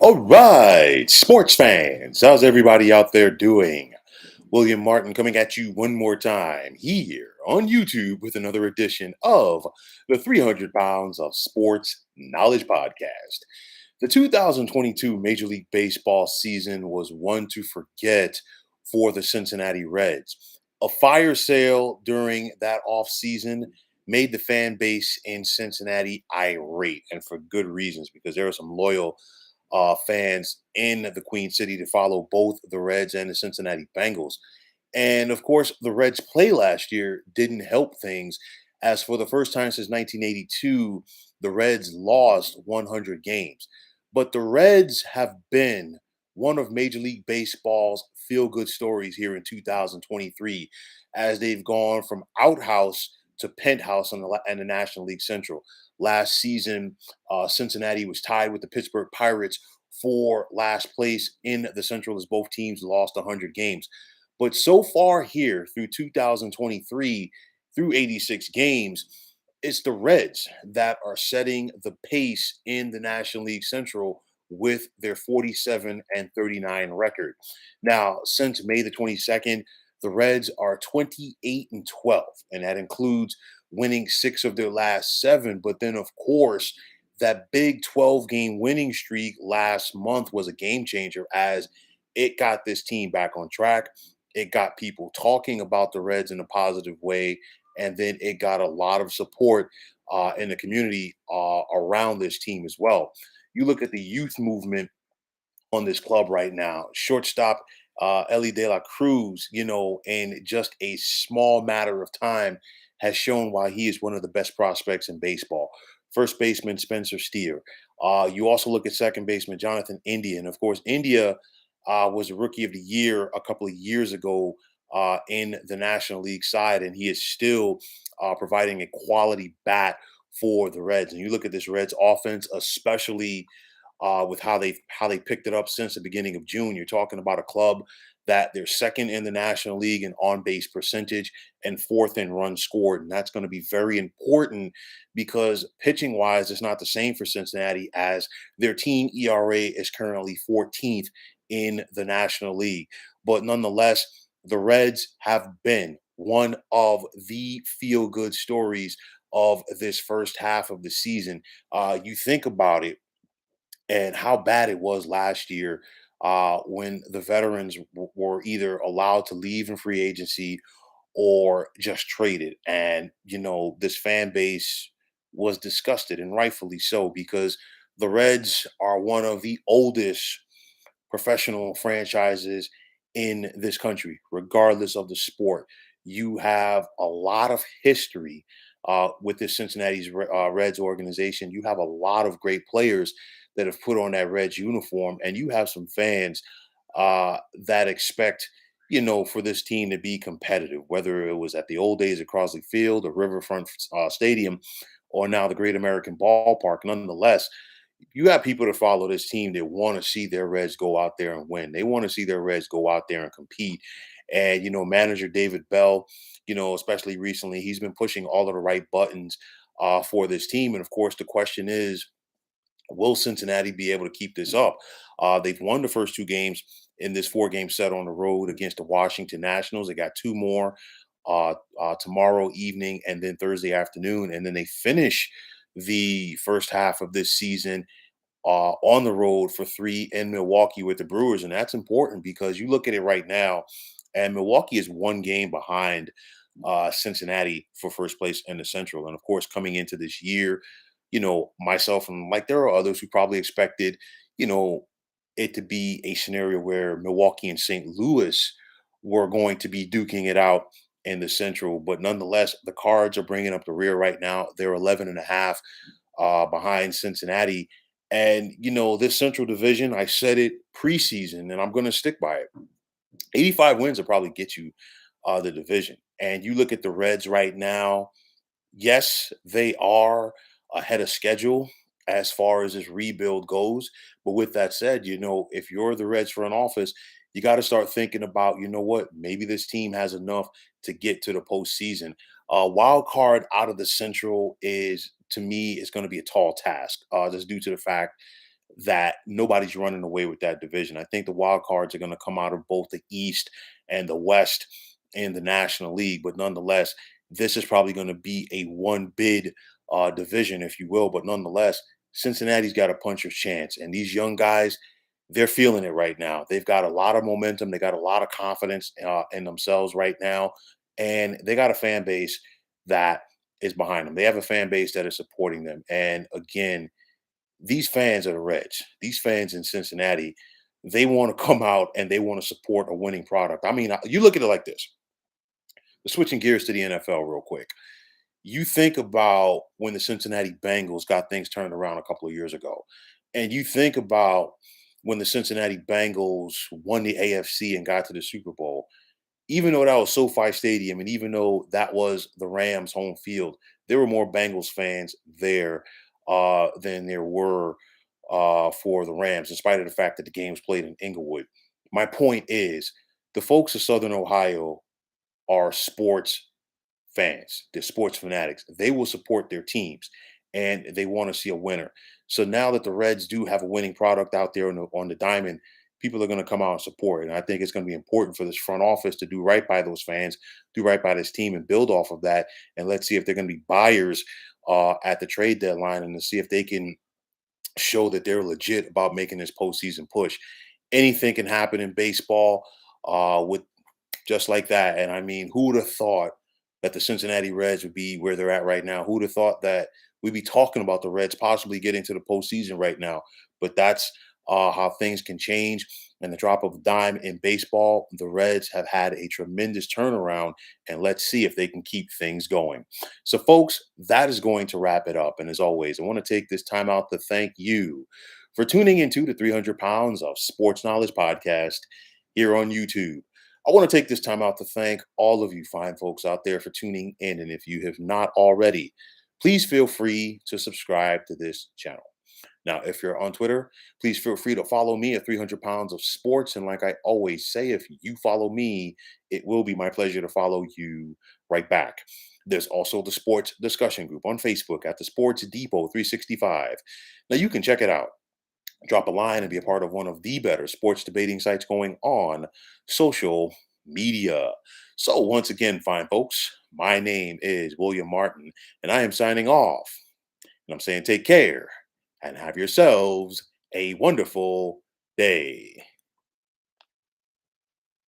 All right, sports fans, how's everybody out there doing? William Martin coming at you one more time here on YouTube with another edition of the 300 Pounds of Sports Knowledge Podcast. The 2022 Major League Baseball season was one to forget for the Cincinnati Reds. A fire sale during that offseason made the fan base in Cincinnati irate, and for good reasons, because there are some loyal fans in the Queen City to follow both the Reds and the Cincinnati Bengals. And of course, the Reds' play last year didn't help things, as for the first time since 1982, the Reds lost 100 games. But the Reds have been one of Major League Baseball's feel good stories here in 2023, as they've gone from outhouse to penthouse in the National League Central. Last season, Cincinnati was tied with the Pittsburgh Pirates for last place in the Central as both teams lost 100 games. But so far here through 2023, through 86 games, it's the Reds that are setting the pace in the National League Central with their 47 and 39 record. Now, since May the 22nd, the Reds are 28 and 12, and that includes winning 6 of their last 7. But then, of course, that big 12-game winning streak last month was a game changer, as it got this team back on track. It got people talking about the Reds in a positive way, and then it got a lot of support in the community around this team as well. You look at the youth movement on this club right now. Shortstop Ellie De La Cruz, in just a small matter of time, has shown why he is one of the best prospects in baseball. First baseman Spencer Steer. You also look at second baseman Jonathan India, and of course, India was a rookie of the year a couple of years ago in the National League side, and he is still providing a quality bat for the Reds. And you look at this Reds offense, especially with how they picked it up since the beginning of June. You're talking about a club that they're second in the National League in on base percentage and fourth in runs scored. And that's going to be very important because pitching wise, it's not the same for Cincinnati, as their team ERA is currently 14th in the National League. But nonetheless, the Reds have been one of the feel good stories of this first half of the season. You think about it, and how bad it was last year when the veterans were either allowed to leave in free agency or just traded. And, this fan base was disgusted, and rightfully so, because the Reds are one of the oldest professional franchises in this country, regardless of the sport. You have a lot of history with this Cincinnati's Reds organization. You have a lot of great players that have put on that Reds uniform, and you have some fans that expect, for this team to be competitive, whether it was at the old days at Crosley Field or Riverfront Stadium, or now the Great American Ballpark. Nonetheless, you have people that follow this team that want to see their Reds go out there and win. They want to see their Reds go out there and compete. And, manager David Bell, especially recently, he's been pushing all of the right buttons for this team. And of course, the question is, will Cincinnati be able to keep this up? They've won the first 2 games in this 4-game set on the road against the Washington Nationals. They got 2 more tomorrow evening and then Thursday afternoon. And then they finish the first half of this season on the road for 3 in Milwaukee with the Brewers. And that's important because you look at it right now, and Milwaukee is 1 game behind Cincinnati for first place in the Central. And of course, coming into this year, myself and like there are others who probably expected, you know, it to be a scenario where Milwaukee and St. Louis were going to be duking it out in the Central. But nonetheless, the Cards are bringing up the rear right now. They're 11 and a half behind Cincinnati. And, this Central Division, I said it preseason, and I'm going to stick by it. 85 wins will probably get you the division. And you look at the Reds right now, yes, they are ahead of schedule as far as this rebuild goes. But with that said, if you're the Reds front office, you got to start thinking about, what, maybe this team has enough to get to the postseason. Wild card out of the Central is, to me, is going to be a tall task, just due to the fact that nobody's running away with that division. I think the wild cards are going to come out of both the East and the West in the National League, but nonetheless, this is probably going to be a one bid division, if you will. But nonetheless, Cincinnati's got a puncher's chance, and these young guys, they're feeling it right now. They've got a lot of momentum. They got a lot of confidence in themselves right now, and they got a fan base that is behind them. They have a fan base that is supporting them. And again, these fans of the Reds, these fans in Cincinnati, they want to come out and they want to support a winning product. I mean, you look at it like this. Switching gears to the NFL real quick. You think about when the Cincinnati Bengals got things turned around a couple of years ago, and you think about when the Cincinnati Bengals won the AFC and got to the Super Bowl. Even though that was SoFi Stadium, and even though that was the Rams' home field, there were more Bengals fans there than there were for the Rams, in spite of the fact that the games played in Inglewood. My point is, the folks of Southern Ohio are sports fans, they're sports fanatics. They will support their teams and they want to see a winner. So now that the Reds do have a winning product out there on the diamond, people are going to come out and support it. And I think it's going to be important for this front office to do right by those fans, do right by this team, and build off of that. And let's see if they're going to be buyers at the trade deadline, and to see if they can show that they're legit about making this postseason push. Anything can happen in baseball with just like that. And I mean, who would have thought that the Cincinnati Reds would be where they're at right now? Who would have thought that we'd be talking about the Reds possibly getting to the postseason right now? But that's how things can change. And the drop of a dime in baseball, the Reds have had a tremendous turnaround, and let's see if they can keep things going. So, folks, that is going to wrap it up. And as always, I want to take this time out to thank you for tuning into the 300 Pounds of Sports Knowledge podcast here on YouTube. I want to take this time out to thank all of you fine folks out there for tuning in. And if you have not already, please feel free to subscribe to this channel. Now, if you're on Twitter, please feel free to follow me at 300 Pounds of Sports. And like I always say, if you follow me, it will be my pleasure to follow you right back. There's also the sports discussion group on Facebook at the Sports Depot 365. Now, you can check it out, drop a line, and be a part of one of the better sports debating sites going on social media. So, once again, fine folks, my name is William Martin, and I am signing off. And I'm saying take care and have yourselves a wonderful day.